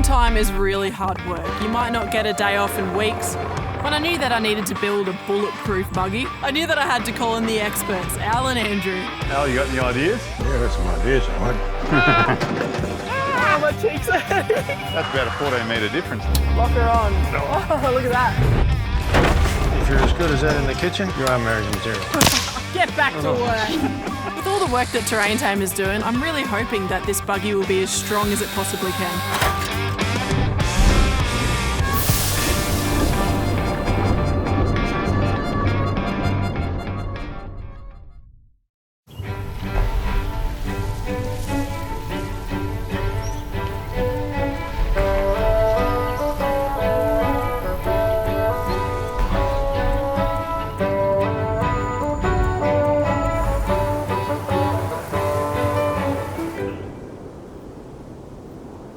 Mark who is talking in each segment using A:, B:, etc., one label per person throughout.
A: Steering time is really hard work. You might not get a day off in weeks. When I knew that I needed to build a bulletproof buggy, I knew that I had to call in the experts, Al and Andrew.
B: Al, you got any ideas?
C: Yeah, got some ideas, I
A: Oh, my cheeks are hurting.
B: That's about a 14-metre difference.
A: Lock her on. Oh, look at that.
C: If you're as good as that in the kitchen, you are American material.
A: Get back to work. With all the work that Terrain Tamer's doing, I'm really hoping that this buggy will be as strong as it possibly can.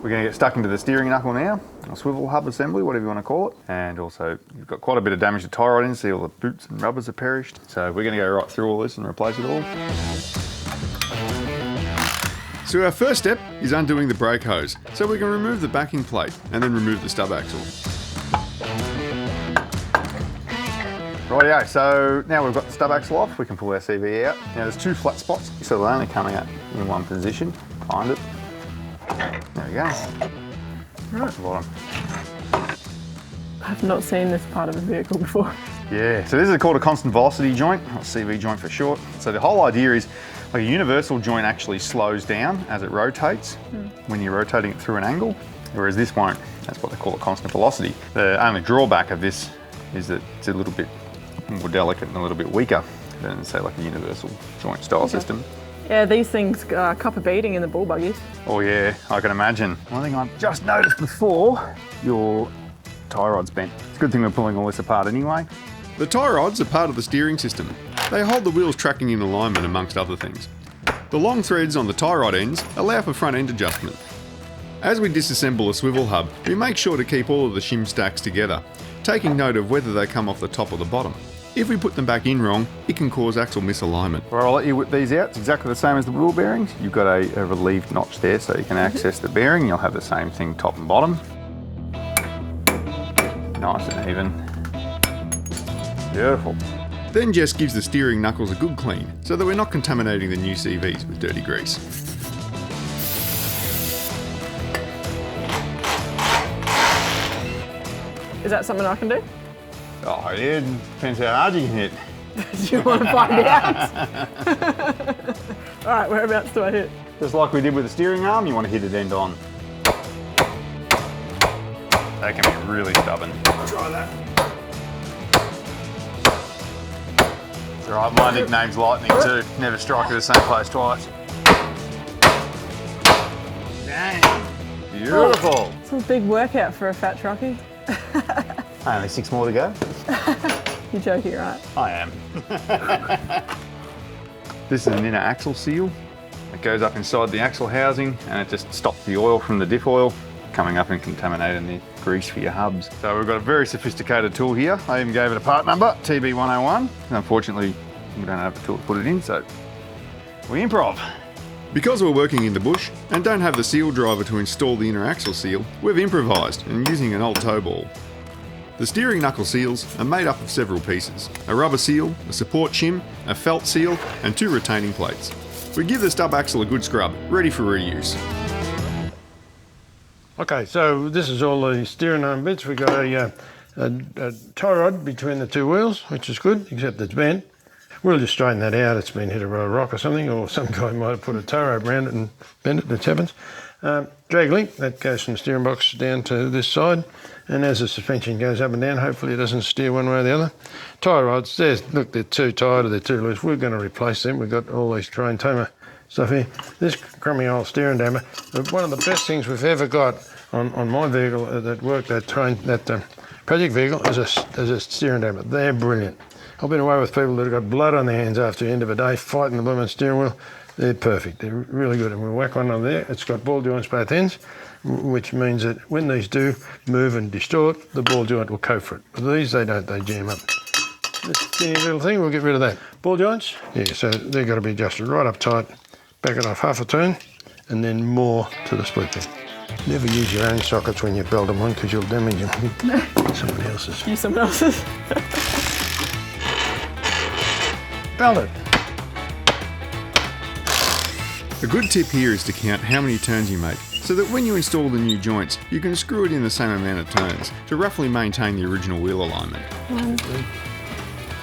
B: We're going to get stuck into the steering knuckle now, or swivel hub assembly, whatever you want to call it. And also, you've got quite a bit of damage to tie rod in, see all the boots and rubbers are perished. So we're going to go right through all this and replace it all. So our first step is undoing the brake hose. So we can remove the backing plate and then remove the stub axle. Rightio, so now we've got the stub axle off, we can pull our CV out. Now there's two flat spots, so they're only coming out in one position. Find it. There we go. Right at the bottom.
A: I've not seen this part of a vehicle before.
B: Yeah, so this is called a constant velocity joint, or CV joint for short. So the whole idea is, like a universal joint actually slows down as it rotates when you're rotating it through an angle, whereas this won't. That's what they call a constant velocity. The only drawback of this is that it's a little bit more delicate and a little bit weaker than, say, like a universal joint style system.
A: Yeah, these things cup a beating in the bull buggies.
B: Oh yeah, I can imagine. One thing I've just noticed before, your tie rod's bent. It's a good thing we're pulling all this apart anyway. The tie rods are part of the steering system. They hold the wheels tracking in alignment amongst other things. The long threads on the tie rod ends allow for front end adjustment. As we disassemble a swivel hub, we make sure to keep all of the shim stacks together, taking note of whether they come off the top or the bottom. If we put them back in wrong, it can cause axle misalignment. Well, I'll let you whip these out. It's exactly the same as the wheel bearings. You've got a relieved notch there so you can access the bearing. You'll have the same thing top and bottom. Nice and even. Beautiful. Then Jess gives the steering knuckles a good clean so that we're not contaminating the new CVs with dirty grease.
A: Is that something I can do?
B: Oh, it depends how hard you can hit.
A: Do you want to find out? All right, whereabouts do I hit?
B: Just like we did with the steering arm, you want to hit it end on. That can be really stubborn.
C: Try that.
B: It's all right, my nickname's Lightning too. Never strike at the same place twice. Dang. Beautiful.
A: It's a big workout for a fat truckie.
B: Only 6 more to go.
A: You're joking, right?
B: I am. This is an inner axle seal. It goes up inside the axle housing and it just stops the oil from the diff oil coming up and contaminating the grease for your hubs. So we've got a very sophisticated tool here. I even gave it a part number, TB101. Unfortunately, we don't have the tool to put it in, so we improv. Because we're working in the bush and don't have the seal driver to install the inner axle seal, we've improvised and using an old tow ball. The steering knuckle seals are made up of several pieces: a rubber seal, a support shim, a felt seal, and 2 retaining plates. We give the stub axle a good scrub, ready for reuse.
C: Okay, so this is all the steering arm bits. We've got a tie rod between the 2 wheels, which is good, except it's bent. We'll just straighten that out. It's been hit by a rock or something, or some guy might have put a tow rope around it and bent it. That happens. Drag link, that goes from the steering box down to this side. And as the suspension goes up and down, hopefully it doesn't steer one way or the other. Tie rods, look, they're too tight or they're too loose. We're going to replace them. We've got all these Terrain Tamer stuff here. This crummy old steering damper, one of the best things we've ever got on my vehicle that worked, that project vehicle, is a steering damper. They're brilliant. I've been away with people that have got blood on their hands after the end of a day fighting the blooming steering wheel. They're perfect. They're really good. And we'll whack one on there. It's got ball joints both ends, which means that when these do move and distort, the ball joint will cope for it. But these, they don't, they jam up. This skinny little thing, we'll get rid of that. Ball joints, yeah, so they've got to be adjusted right up tight, back it off half a turn, and then more to the split pin. Never use your own sockets when you build them on because you'll damage them with someone else's.
A: Use someone else's.
C: Belt it.
B: A good tip here is to count how many turns you make, so that when you install the new joints, you can screw it in the same amount of turns to roughly maintain the original wheel alignment.
A: 1, 2,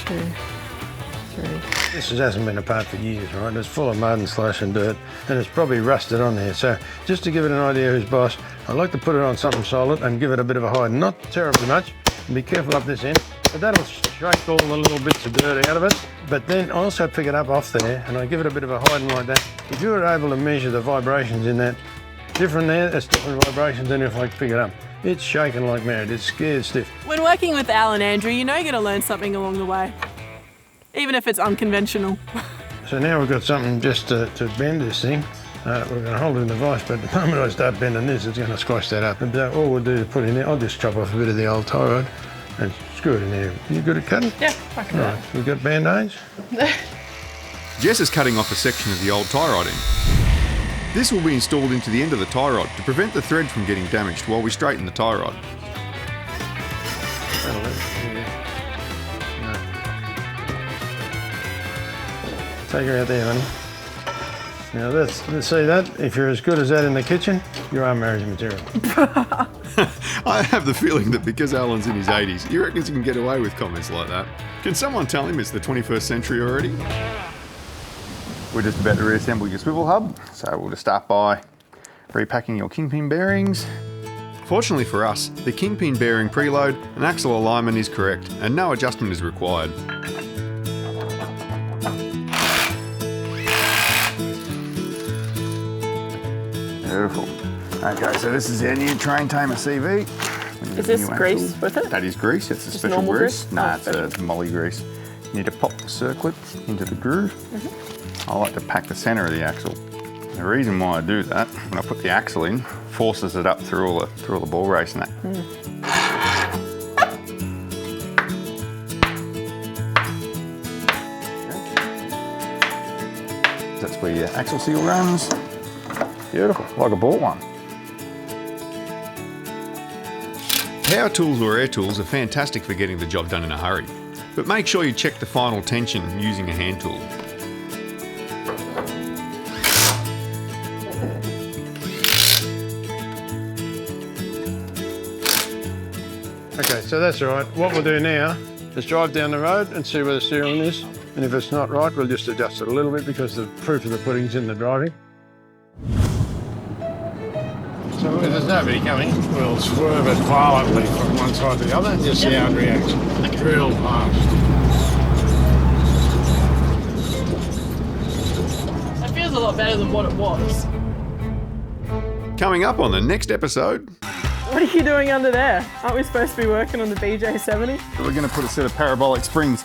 A: 3.
C: This hasn't been apart for years, right? It's full of mud and slush and dirt, and it's probably rusted on there. So just to give it an idea who's boss, I like to put it on something solid and give it a bit of a hide. Not terribly much, and be careful up this end, but that'll shake all the little bits of dirt out of it. But then I also pick it up off there, and I give it a bit of a hiding like that. If you were able to measure the vibrations in that, different there, that's different vibrations than if I pick it up. It's shaking like mad, it's scared stiff.
A: When working with Al and Andrew, you know you're going to learn something along the way. Even if it's unconventional.
C: So now we've got something just to bend this thing. We're going to hold it in the vise, but the moment I start bending this, it's going to squash that up. And all we'll do is put in there, I'll just chop off a bit of the old tie rod and screw it in there. You good at cutting?
A: Yeah, I can do
C: Right, we've got band-aids.
B: Jess is cutting off a section of the old tie rod end. This will be installed into the end of the tie rod to prevent the thread from getting damaged while we straighten the tie rod.
C: That'll do. Take her out there, honey. Now let's see that. If you're as good as that in the kitchen, you are marriage material.
B: I have the feeling that because Alan's in his 80s, he reckons he can get away with comments like that. Can someone tell him it's the 21st century already? We're just about to reassemble your swivel hub, so we'll just start by repacking your kingpin bearings. Fortunately for us, the kingpin bearing preload and axle alignment is correct, and no adjustment is required. Beautiful. Okay, so this is our new Tamer CV.
A: Is this grease with it?
B: That is grease. It's a
A: Just
B: special
A: normal
B: grease.
A: grease?
B: No,
A: Oh,
B: it's
A: special.
B: a molly grease. You need to pop the circlet into the groove. I like to pack the centre of the axle. The reason why I do that, when I put the axle in, forces it up through all the ball race and that. That's where your axle seal runs. Beautiful, like I bought one. Power tools or air tools are fantastic for getting the job done in a hurry, but make sure you check the final tension using a hand tool.
C: Okay, so that's all right. What we'll do now is drive down the road and see where the steering is. And if it's not right, we'll just adjust it a little bit because the proof of the pudding's in the driving. So if there's nobody coming, we'll swerve it violently from one side to the other and just see how it reacts. Real fast.
A: That feels a lot better than what it was.
B: Coming up on the next episode,
A: What are you doing under there? Aren't we supposed to be working on the BJ70?
B: we're going to put a set of parabolic springs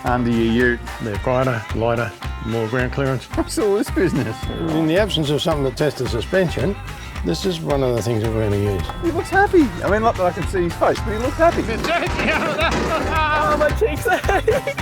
B: under your ute.
C: They're quieter, lighter, more ground clearance.
B: What's all this business?
C: In the absence of something that tests the suspension, this is one of the things that we're going to use.
B: He looks happy. I mean, not that I can see his face, but he looks happy.
A: Oh, my cheeks are hurting.